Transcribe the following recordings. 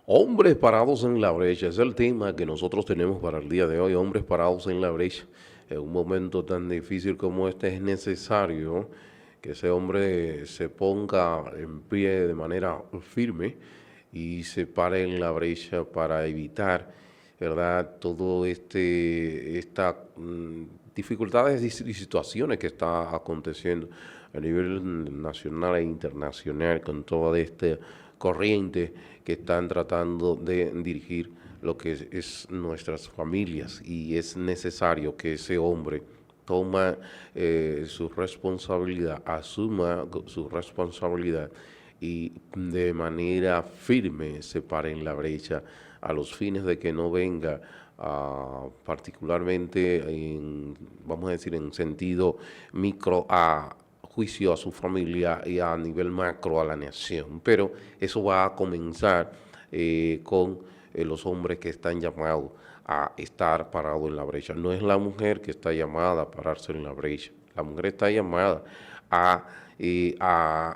Hombres parados en la brecha, es el tema que nosotros tenemos para el día de hoy, hombres parados en la brecha. En un momento tan difícil como este es necesario que ese hombre se ponga en pie de manera firme y se pare en la brecha para evitar, ¿verdad?, todo esta dificultades y situaciones que está aconteciendo a nivel nacional e internacional con toda esta corriente que están tratando de dirigir lo que es nuestras familias, y es necesario que ese hombre toma su responsabilidad, asuma su responsabilidad y de manera firme se pare en la brecha a los fines de que no venga particularmente vamos a decir, en sentido micro a juicio a su familia y a nivel macro a la nación. Pero eso va a comenzar con los hombres que están llamados a estar parados en la brecha. No es la mujer que está llamada a pararse en la brecha. La mujer está llamada a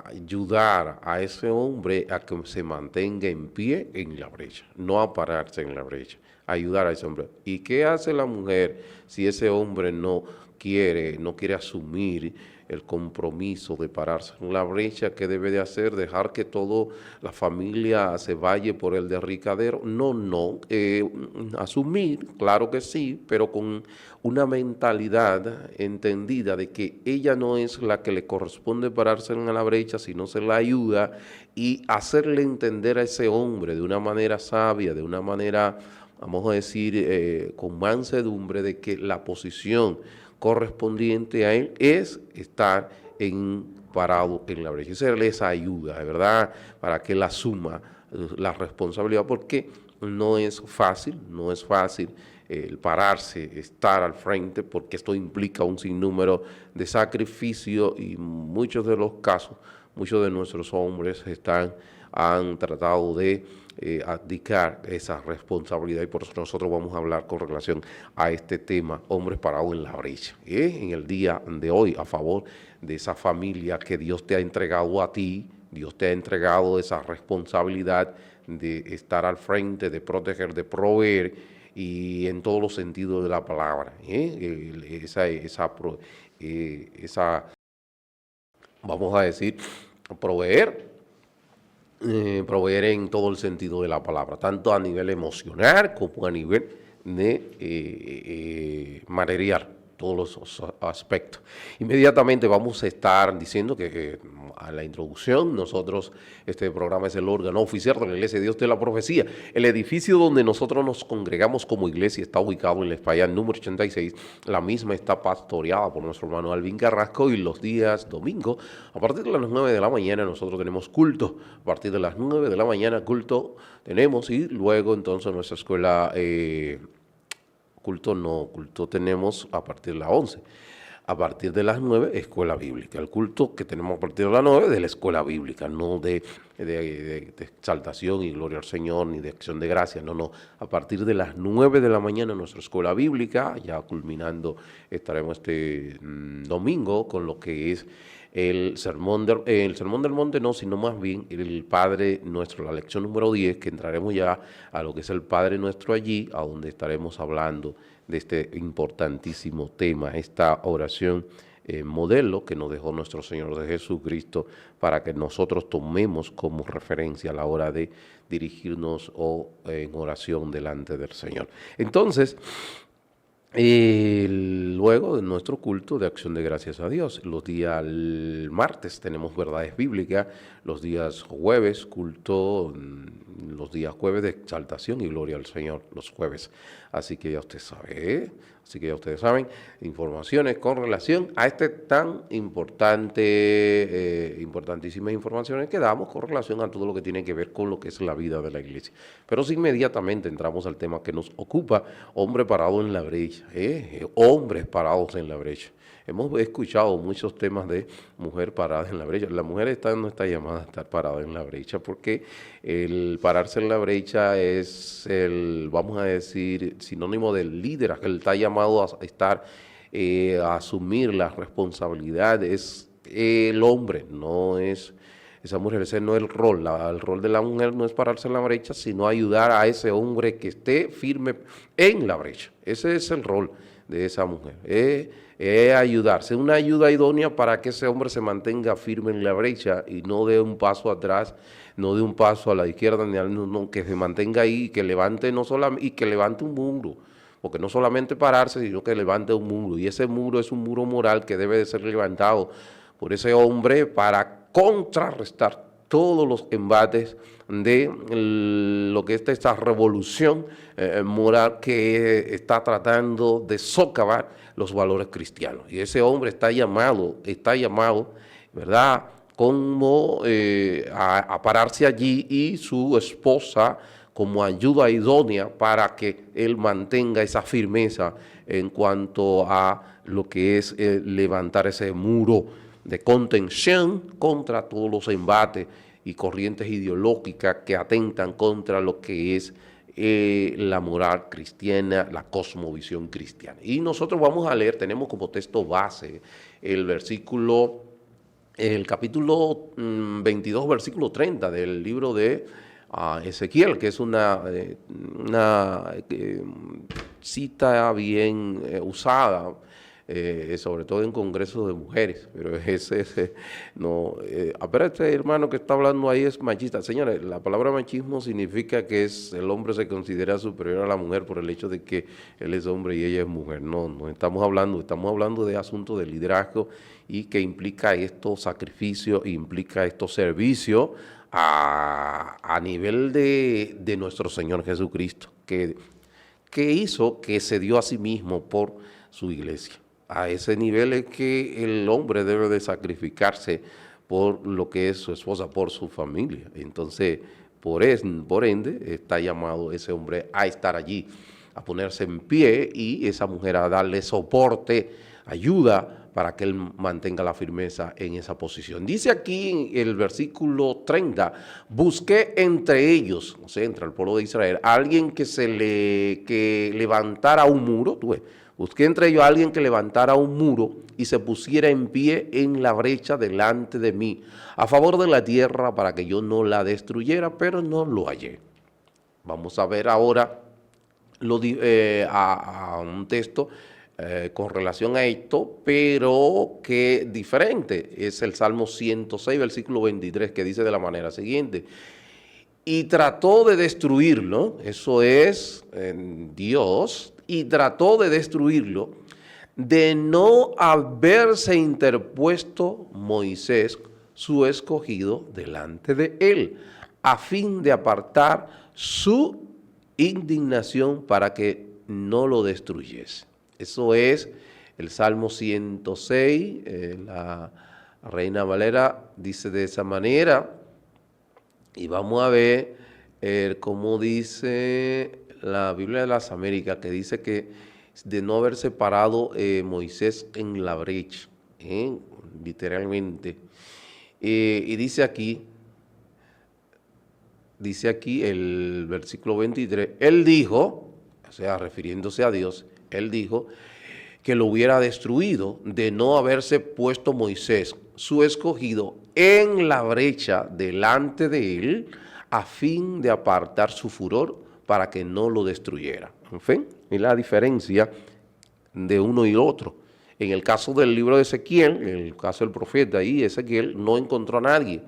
ayudar a ese hombre a que se mantenga en pie en la brecha, no a pararse en la brecha, ayudar a ese hombre. ¿Y qué hace la mujer si ese hombre no quiere asumir el compromiso de pararse en la brecha? ¿Qué debe de hacer? ¿Dejar que toda la familia se vaya por el derricadero? No, asumir, claro que sí, pero con una mentalidad entendida de que ella no es la que le corresponde pararse en la brecha, sino se la ayuda, y hacerle entender a ese hombre de una manera sabia, de una manera, vamos a decir, con mansedumbre, de que la posición correspondiente a él es estar parado en la brecha. Y se les ayuda, de verdad, para que él asuma la responsabilidad, porque no es fácil el pararse, estar al frente, porque esto implica un sinnúmero de sacrificio, y muchos de los casos, muchos de nuestros hombres han tratado de abdicar esa responsabilidad, y por eso nosotros vamos a hablar con relación a este tema, hombres parados en la brecha, en el día de hoy, a favor de esa familia que Dios te ha entregado a ti. Dios te ha entregado esa responsabilidad de estar al frente, de proteger, de proveer, y en todos los sentidos de la palabra. Vamos a decir, proveer, proveer en todo el sentido de la palabra, tanto a nivel emocional como a nivel de material, todos los aspectos. Inmediatamente vamos a estar diciendo que a la introducción, este programa es el órgano oficial de la Iglesia de Dios de la Profecía. El edificio donde nosotros nos congregamos como iglesia está ubicado en la España número 86. La misma está pastoreada por nuestro hermano Alvin Carrasco, y los días domingo, a partir de las 9 de la mañana, nosotros tenemos culto. A partir de las 9 de la mañana, culto tenemos, y luego entonces nuestra escuela... culto tenemos a partir de las 11. A partir de las 9, escuela bíblica. El culto que tenemos a partir de las 9 de la escuela bíblica, no de exaltación y gloria al Señor, ni de acción de gracias, no. A partir de las 9 de la mañana, nuestra escuela bíblica, ya culminando, estaremos este domingo con lo que es el sermón del monte, no, sino más bien el Padre Nuestro, la lección número 10, que entraremos ya a lo que es el Padre Nuestro allí, a donde estaremos hablando de este importantísimo tema, esta oración modelo que nos dejó nuestro Señor de Jesucristo, para que nosotros tomemos como referencia a la hora de dirigirnos en oración delante del Señor. Entonces, luego de nuestro culto de acción de gracias a Dios, los días martes tenemos verdades bíblicas, los días jueves culto, los días jueves de exaltación y gloria al Señor, los jueves. Así que ya usted sabe, así que ya ustedes saben, informaciones con relación a este tan importantísimas informaciones que damos con relación a todo lo que tiene que ver con lo que es la vida de la iglesia. Pero si inmediatamente entramos al tema que nos ocupa, hombre parado en la brecha, hombres parados en la brecha. Hemos escuchado muchos temas de mujer parada en la brecha. La mujer no está llamada a estar parada en la brecha, porque el pararse en la brecha es vamos a decir, sinónimo del líder, que él está llamado a estar, a asumir la responsabilidad. Es el hombre, no es esa mujer. Ese no es el rol. El rol de la mujer no es pararse en la brecha, sino ayudar a ese hombre que esté firme en la brecha. Ese es el rol de esa mujer. Es ayudarse, una ayuda idónea para que ese hombre se mantenga firme en la brecha y no dé un paso atrás, no dé un paso a la izquierda, no, que se mantenga ahí y que levante no solamente, y que levante un muro. Porque no solamente pararse, sino que levante un muro. Y ese muro es un muro moral que debe de ser levantado por ese hombre para contrarrestar todos los embates de lo que es esta revolución moral que está tratando de socavar los valores cristianos. Y ese hombre está llamado, ¿verdad?, como a pararse allí, y su esposa como ayuda idónea para que él mantenga esa firmeza en cuanto a lo que es levantar ese muro de contención contra todos los embates y corrientes ideológicas que atentan contra lo que es la moral cristiana, la cosmovisión cristiana. Y nosotros vamos a leer, tenemos como texto base el capítulo 22, versículo 30 del libro de Ezequiel, que es una cita bien usada, sobre todo en congresos de mujeres, pero pero este hermano que está hablando ahí es machista. Señores, la palabra machismo significa que el hombre se considera superior a la mujer por el hecho de que él es hombre y ella es mujer. No estamos hablando de asuntos de liderazgo, y que implica estos sacrificios, implica estos servicios a nivel de nuestro Señor Jesucristo, que hizo, que se dio a sí mismo por su iglesia. A ese nivel es que el hombre debe de sacrificarse por lo que es su esposa, por su familia. Entonces, por ende, está llamado ese hombre a estar allí, a ponerse en pie, y esa mujer a darle soporte, ayuda, para que él mantenga la firmeza en esa posición. Dice aquí en el versículo 30, busqué entre ellos, o sea, entre el pueblo de Israel, a alguien que levantara un muro, busqué entre ellos a alguien que levantara un muro y se pusiera en pie en la brecha delante de mí, a favor de la tierra, para que yo no la destruyera, pero no lo hallé. Vamos a ver ahora a un texto con relación a esto, pero que diferente. Es el Salmo 106, versículo 23, que dice de la manera siguiente: y trató de destruirlo, eso es Dios, y trató de destruirlo, de no haberse interpuesto Moisés, su escogido, delante de él, a fin de apartar su indignación para que no lo destruyese. Eso es el Salmo 106, la Reina Valera dice de esa manera, y vamos a ver cómo dice la Biblia de las Américas, que dice que de no haber separado Moisés en la brecha, literalmente. Y dice aquí el versículo 23, él dijo, o sea, refiriéndose a Dios, él dijo que lo hubiera destruido de no haberse puesto Moisés, su escogido, en la brecha delante de él, a fin de apartar su furor para que no lo destruyera. En fin, es la diferencia de uno y otro. En el caso del libro de Ezequiel, en el caso del profeta ahí, Ezequiel no encontró a nadie.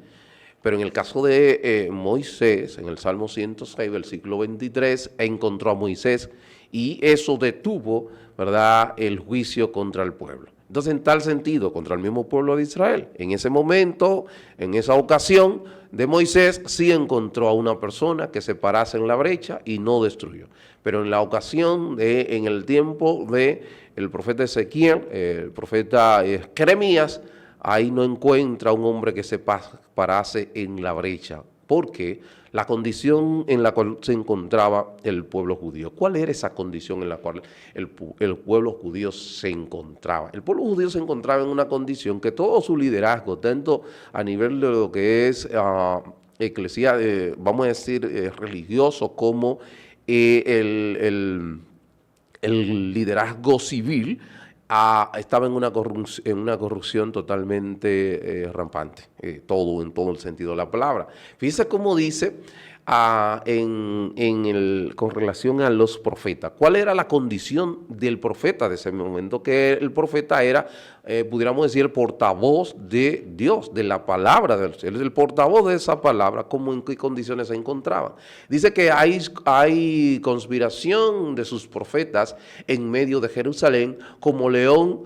Pero en el caso de Moisés, en el Salmo 106, versículo 23, encontró a Moisés, y eso detuvo, ¿verdad?, el juicio contra el pueblo. Entonces, en tal sentido, contra el mismo pueblo de Israel, en ese momento, en esa ocasión de Moisés, sí encontró a una persona que se parase en la brecha y no destruyó. Pero en la ocasión, en el tiempo del profeta Ezequiel, el profeta Jeremías, ahí no encuentra un hombre que se parase en la brecha, porque la condición en la cual se encontraba el pueblo judío. ¿Cuál era esa condición en la cual el pueblo judío se encontraba? El pueblo judío se encontraba en una condición que todo su liderazgo, tanto a nivel de lo que es eclesial, vamos a decir, religioso, como el liderazgo civil, estaba en una corrupción totalmente rampante, en todo el sentido de la palabra. Fíjese cómo dice con relación a los profetas. ¿Cuál era la condición del profeta de ese momento? Que el profeta era, pudiéramos decir, el portavoz de Dios, de la palabra de Dios. Él es el portavoz de esa palabra, ¿cómo, en qué condiciones se encontraba? Dice que hay conspiración de sus profetas en medio de Jerusalén, como león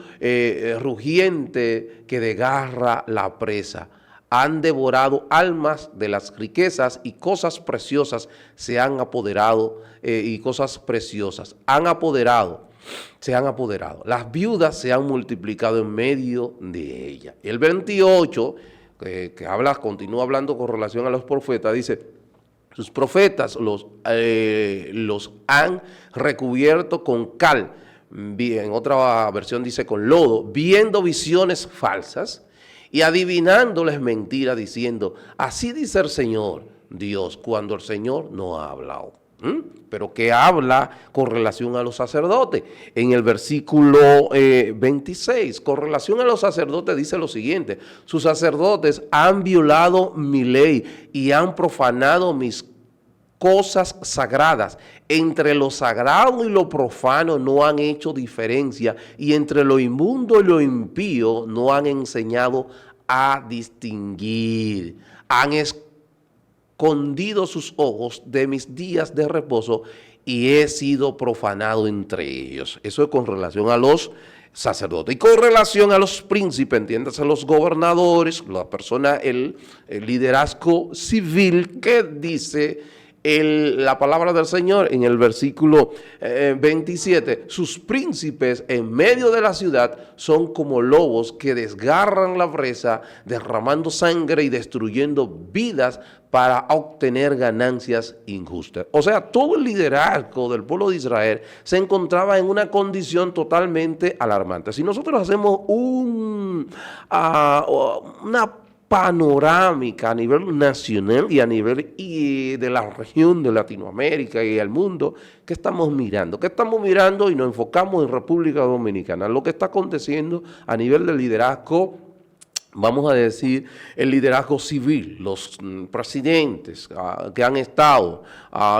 rugiente que desgarra la presa. Han devorado almas de las riquezas y cosas preciosas se han apoderado, y cosas preciosas se han apoderado. Las viudas se han multiplicado en medio de ella. El 28, continúa hablando con relación a los profetas, dice: sus profetas los han recubierto con cal, en otra versión dice con lodo, viendo visiones falsas y adivinándoles mentiras, diciendo: así dice el Señor Dios, cuando el Señor no ha hablado. Pero ¿qué habla con relación a los sacerdotes? En el versículo 26, con relación a los sacerdotes dice lo siguiente: sus sacerdotes han violado mi ley y han profanado mis cosas sagradas. Entre lo sagrado y lo profano no han hecho diferencia, y entre lo inmundo y lo impío no han enseñado a distinguir. Han escondido sus ojos de mis días de reposo y he sido profanado entre ellos. Eso es con relación a los sacerdotes. Y con relación a los príncipes, entiéndase, los gobernadores, la persona, el liderazgo civil, que dice la palabra del Señor en el versículo 27, sus príncipes en medio de la ciudad son como lobos que desgarran la presa, derramando sangre y destruyendo vidas para obtener ganancias injustas. O sea, todo el liderazgo del pueblo de Israel se encontraba en una condición totalmente alarmante. Si nosotros hacemos una panorámica a nivel nacional y a nivel de la región de Latinoamérica y el mundo, ¿qué estamos mirando? ¿Qué estamos mirando? Y nos enfocamos en República Dominicana. Lo que está aconteciendo a nivel de liderazgo, vamos a decir, el liderazgo civil, los presidentes que han estado,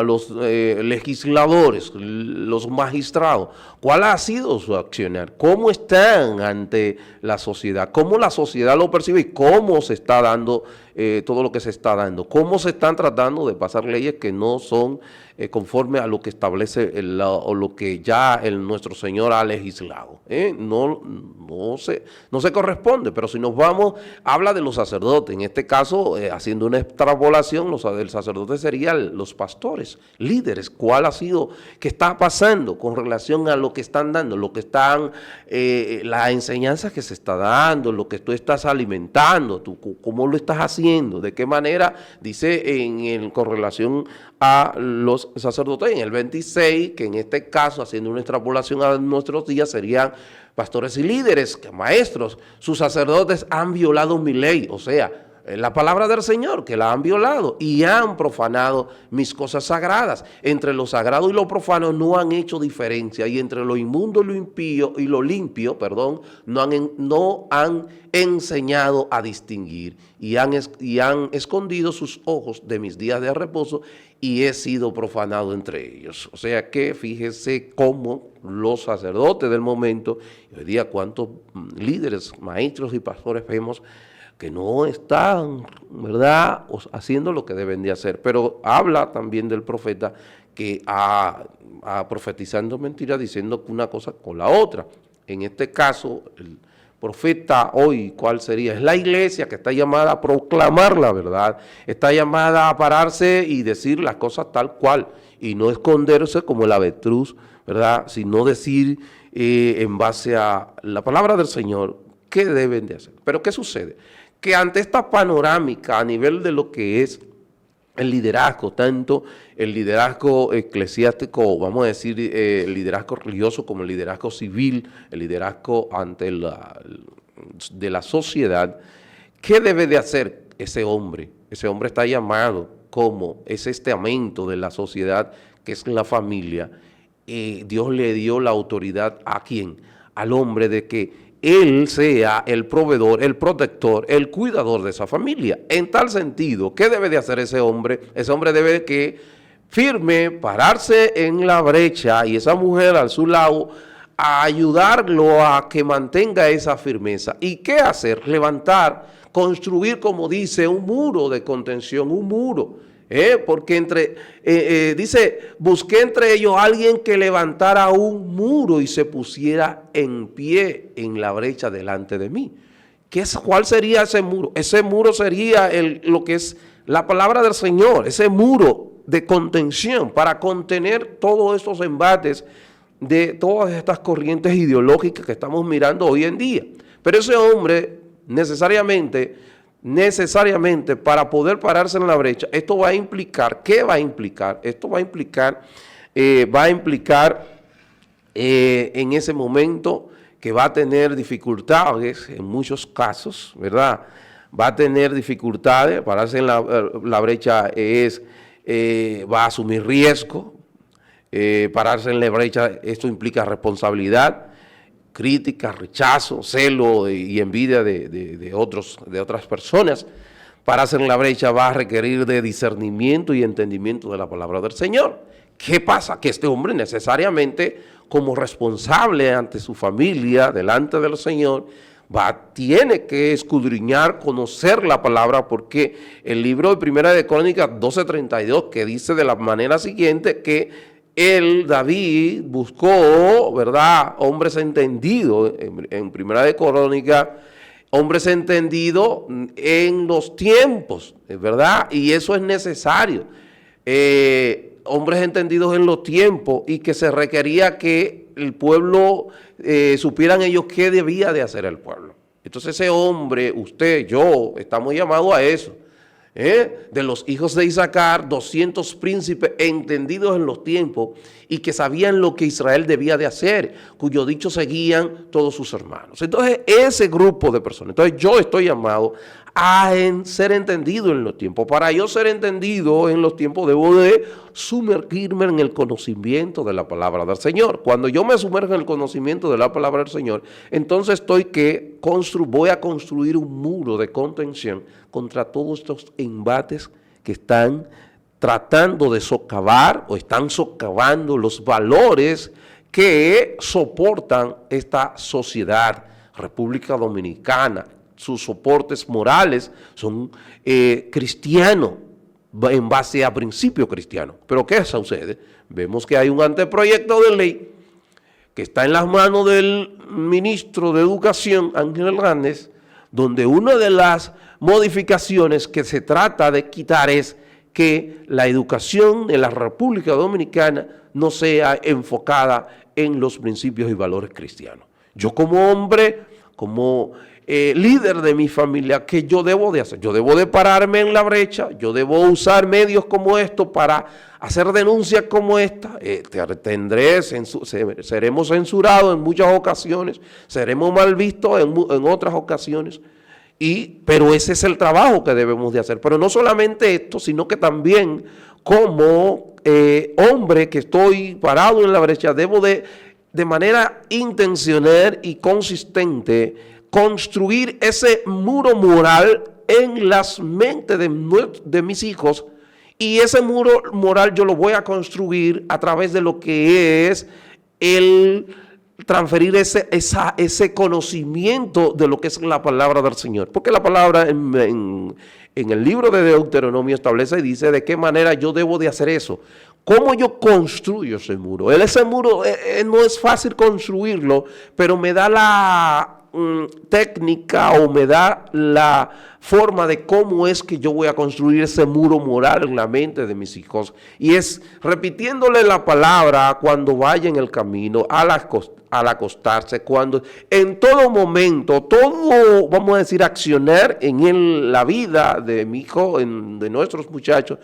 los legisladores, los magistrados. ¿Cuál ha sido su accionar? ¿Cómo están ante la sociedad? ¿Cómo la sociedad lo percibe? ¿Y cómo se está dando todo lo que se está dando? ¿Cómo se están tratando de pasar leyes que no son conforme a lo que establece o lo que ya nuestro Señor ha legislado? No se corresponde, pero si nos vamos, habla de los sacerdotes. En este caso, haciendo una extrapolación, el sacerdote serían los pastores, líderes. ¿Cuál ha sido, qué está pasando con relación a lo que están dando, la enseñanza que se está dando, lo que tú estás alimentando, cómo lo estás haciendo, de qué manera? Dice con relación a los sacerdotes en el 26, que en este caso, haciendo una extrapolación a nuestros días, serían pastores y líderes, maestros. Sus sacerdotes han violado mi ley, o sea, la palabra del Señor, que la han violado y han profanado mis cosas sagradas. Entre lo sagrado y lo profano no han hecho diferencia, y entre lo inmundo y lo impío y lo limpio, no han enseñado a distinguir, y han escondido sus ojos de mis días de reposo y he sido profanado entre ellos. O sea que fíjese cómo los sacerdotes del momento, y hoy día cuántos líderes, maestros y pastores vemos que no están, ¿verdad?, haciendo lo que deben de hacer. Pero habla también del profeta que profetizando mentiras, diciendo una cosa con la otra. En este caso, el profeta hoy, ¿cuál sería? Es la iglesia, que está llamada a proclamar la verdad, está llamada a pararse y decir las cosas tal cual, y no esconderse como el avestruz, ¿verdad?, sino decir en base a la palabra del Señor qué deben de hacer. Pero ¿qué sucede? Que ante esta panorámica a nivel de lo que es el liderazgo, tanto el liderazgo eclesiástico, vamos a decir, el liderazgo religioso, como el liderazgo civil, el liderazgo de la sociedad, ¿qué debe de hacer ese hombre? Ese hombre está llamado como ese estamento de la sociedad, que es la familia. Dios le dio la autoridad ¿a quién? al hombre de que él sea el proveedor, el protector, el cuidador de esa familia. En tal sentido, ¿qué debe de hacer ese hombre? Ese hombre debe que firme, pararse en la brecha y esa mujer al su lado a ayudarlo a que mantenga esa firmeza. ¿Y qué hacer? Levantar, construir, como dice, un muro de contención, un muro. Porque dice, busqué entre ellos a alguien que levantara un muro y se pusiera en pie en la brecha delante de mí. ¿Cuál sería ese muro? Ese muro sería lo que es la palabra del Señor, ese muro de contención para contener todos estos embates de todas estas corrientes ideológicas que estamos mirando hoy en día. Pero ese hombre necesariamente para poder pararse en la brecha, esto va a implicar, ¿qué va a implicar? Esto va a implicar en ese momento que va a tener dificultades en muchos casos, ¿verdad? Va a tener dificultades, pararse en la brecha va a asumir riesgo, pararse en la brecha, esto implica responsabilidad, crítica, rechazo, celo y envidia de otras personas. Pararse en la brecha va a requerir de discernimiento y entendimiento de la palabra del Señor. ¿Qué pasa? Que este hombre necesariamente, como responsable ante su familia, delante del Señor, tiene que escudriñar, conocer la palabra, porque el libro de Primera de Crónicas 12:32, que dice de la manera siguiente que David buscó, ¿verdad?, hombres entendidos, en Primera de Crónicas, hombres entendidos en los tiempos, ¿verdad? Y eso es necesario, hombres entendidos en los tiempos, y que se requería que el pueblo, supieran ellos qué debía de hacer el pueblo. Entonces ese hombre, usted, yo, estamos llamados a eso. De los hijos de Isaacar, 200 príncipes entendidos en los tiempos y que sabían lo que Israel debía de hacer, cuyo dicho seguían todos sus hermanos. Entonces ese grupo de personas, entonces yo estoy llamado a ser entendido en los tiempos. Para yo ser entendido en los tiempos debo de sumergirme en el conocimiento de la palabra del Señor. Cuando yo me sumerjo en el conocimiento de la palabra del Señor, entonces voy a construir un muro de contención contra todos estos embates que están tratando de socavar o están socavando los valores que soportan esta sociedad, República Dominicana. Sus soportes morales son cristianos, en base a principios cristianos. Pero ¿qué sucede? Vemos que hay un anteproyecto de ley que está en las manos del ministro de Educación, Ángel Hernández, donde una de las modificaciones que se trata de quitar es que la educación en la República Dominicana no sea enfocada en los principios y valores cristianos. Yo como hombre, como líder de mi familia, ¿qué yo debo de hacer? Yo debo de pararme en la brecha, yo debo usar medios como estos para hacer denuncias como esta. Seremos censurados en muchas ocasiones, seremos mal vistos en otras ocasiones, pero ese es el trabajo que debemos de hacer. Pero no solamente esto, sino que también como hombre que estoy parado en la brecha, debo de manera intencional y consistente construir ese muro moral en las mentes de mis hijos, y ese muro moral yo lo voy a construir a través de lo que es el transferir ese conocimiento de lo que es la palabra del Señor. Porque la palabra en el libro de Deuteronomio establece y dice de qué manera yo debo de hacer eso. ¿Cómo yo construyo ese muro? Ese muro no es fácil construirlo, pero me da la técnica o me da la forma de cómo es que yo voy a construir ese muro moral en la mente de mis hijos. Y es repitiéndole la palabra cuando vaya en el camino, al acostarse, en todo momento, todo, vamos a decir, accionar en la vida de mi hijo, de nuestros muchachos,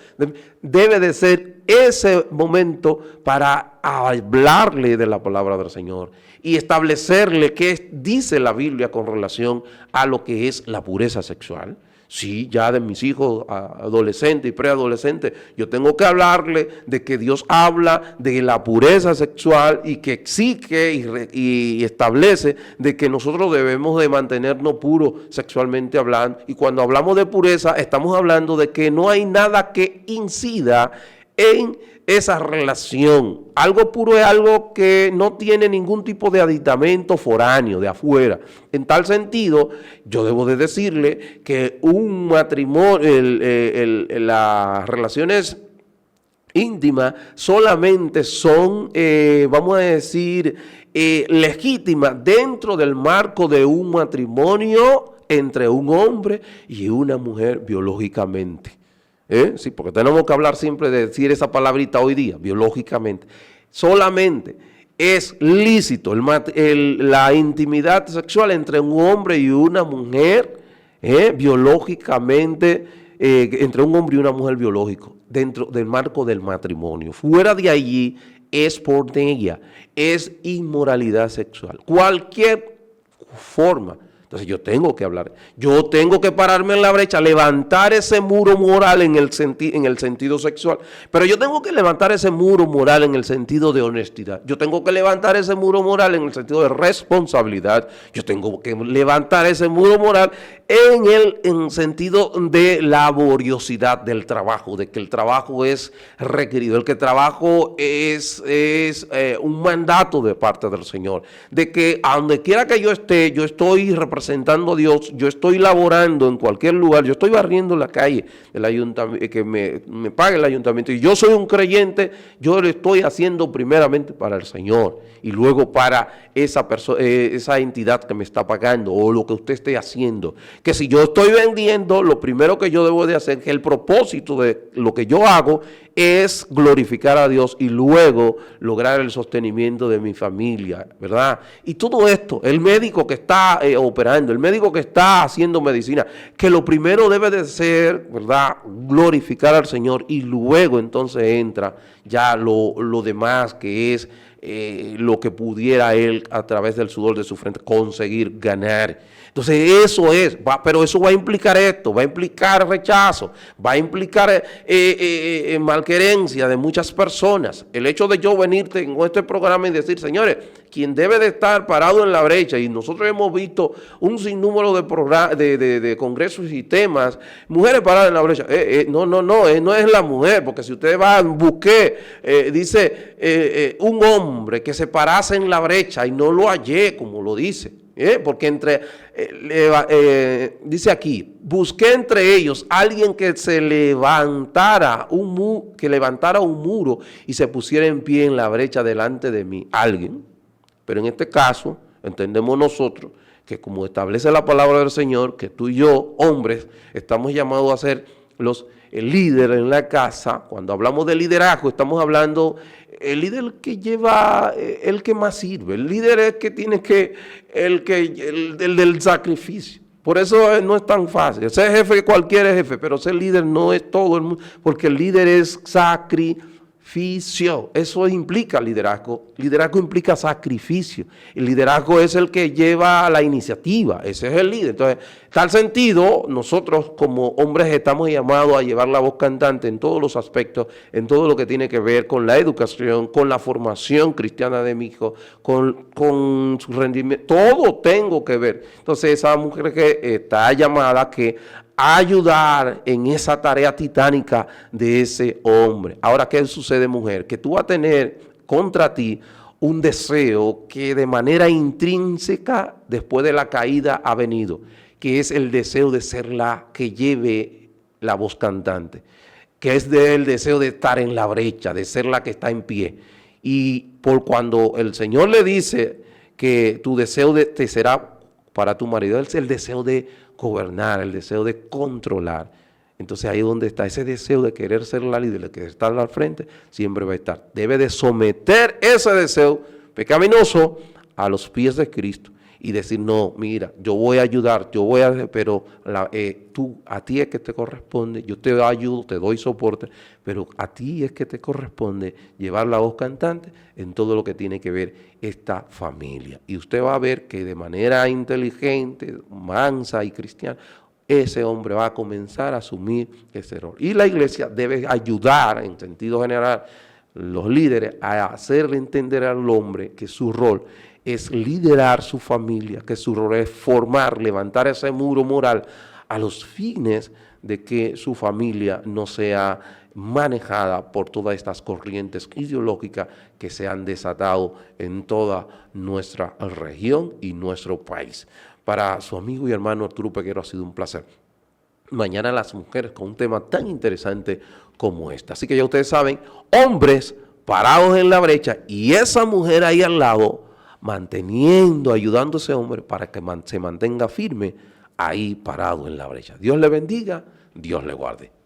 debe de ser ese momento para hablarle de la palabra del Señor y establecerle qué dice la Biblia con relación a lo que es la pureza sexual. Sí, ya de mis hijos adolescentes y preadolescentes, yo tengo que hablarle de que Dios habla de la pureza sexual y que exige y establece de que nosotros debemos de mantenernos puros sexualmente hablando. Y cuando hablamos de pureza, estamos hablando de que no hay nada que incida en esa relación. Algo puro es algo que no tiene ningún tipo de aditamento foráneo, de afuera. En tal sentido, yo debo de decirle que un matrimonio, las relaciones íntimas solamente son, vamos a decir, legítimas dentro del marco de un matrimonio entre un hombre y una mujer biológicamente. Sí, porque tenemos que hablar siempre de decir esa palabrita hoy día, biológicamente. Solamente es lícito la intimidad sexual entre un hombre y una mujer, biológicamente, entre un hombre y una mujer biológico, dentro del marco del matrimonio. Fuera de allí es pornea, es inmoralidad sexual. Cualquier forma. Entonces yo tengo que hablar, yo tengo que pararme en la brecha, levantar ese muro moral en el sentido sexual, pero yo tengo que levantar ese muro moral en el sentido de honestidad, yo tengo que levantar ese muro moral en el sentido de responsabilidad, yo tengo que levantar ese muro moral en sentido de laboriosidad del trabajo, de que el trabajo es requerido, el que el trabajo es un mandato de parte del Señor, de que a donde quiera que yo esté, yo estoy representando a Dios, yo estoy laborando en cualquier lugar, yo estoy barriendo la calle del ayuntamiento, que me pague el ayuntamiento, y yo soy un creyente, yo lo estoy haciendo primeramente para el Señor, y luego para esa entidad que me está pagando, o lo que usted esté haciendo. Que si yo estoy vendiendo, lo primero que yo debo de hacer, que el propósito de lo que yo hago es glorificar a Dios y luego lograr el sostenimiento de mi familia, ¿verdad? Y todo esto, el médico que está operando, el médico que está haciendo medicina, que lo primero debe de ser, ¿verdad?, glorificar al Señor, y luego entonces entra ya lo demás, que es lo que pudiera él a través del sudor de su frente conseguir ganar. Entonces eso pero eso va a implicar esto, va a implicar rechazo, va a implicar malquerencia de muchas personas. El hecho de yo venirte en este programa y decir, señores, quien debe de estar parado en la brecha, y nosotros hemos visto un sinnúmero de congresos y temas, mujeres paradas en la brecha, no es la mujer, porque si ustedes van, dice un hombre que se parase en la brecha y no lo hallé, como lo dice. Porque dice aquí, busqué entre ellos alguien que se levantara un muro y se pusiera en pie en la brecha delante de mí. Alguien, pero en este caso entendemos nosotros que, como establece la palabra del Señor, que tú y yo, hombres, estamos llamados a ser el líder en la casa. Cuando hablamos de liderazgo, estamos hablando el líder que lleva, el que más sirve, el líder es que tiene el del sacrificio. Por eso no es tan fácil. Ser jefe, cualquier jefe, pero ser líder no es todo el mundo, porque el líder es sacrificio. Eso implica liderazgo. Liderazgo implica sacrificio. El liderazgo es el que lleva la iniciativa. Ese es el líder. Entonces, en tal sentido, nosotros como hombres estamos llamados a llevar la voz cantante en todos los aspectos, en todo lo que tiene que ver con la educación, con la formación cristiana de mi hijo, con su rendimiento. Todo tengo que ver. Entonces, esa mujer que está llamada a ayudar en esa tarea titánica de ese hombre. Ahora, ¿qué sucede, mujer? Que tú vas a tener contra ti un deseo que de manera intrínseca después de la caída ha venido, que es el deseo de ser la que lleve la voz cantante, que es el deseo de estar en la brecha, de ser la que está en pie. Y por cuando el Señor le dice que tu deseo te será para tu marido, es el deseo de gobernar, el deseo de controlar. Entonces ahí es donde está ese deseo de querer ser la líder, de querer estar al frente, siempre va a estar. Debe de someter ese deseo pecaminoso a los pies de Cristo y decir, no, mira, yo voy a ayudar, pero a ti es que te corresponde, yo te ayudo, te doy soporte, pero a ti es que te corresponde llevar la voz cantante en todo lo que tiene que ver esta familia. Y usted va a ver que de manera inteligente, mansa y cristiana, ese hombre va a comenzar a asumir ese rol. Y la iglesia debe ayudar, en sentido general, los líderes a hacerle entender al hombre que su rol es liderar su familia, que su rol es formar, levantar ese muro moral a los fines de que su familia no sea manejada por todas estas corrientes ideológicas que se han desatado en toda nuestra región y nuestro país. Para su amigo y hermano Arturo Peguero ha sido un placer. Mañana las mujeres con un tema tan interesante como este. Así que ya ustedes saben, hombres parados en la brecha y esa mujer ahí al lado manteniendo, ayudando a ese hombre para que se mantenga firme ahí parado en la brecha. Dios le bendiga, Dios le guarde.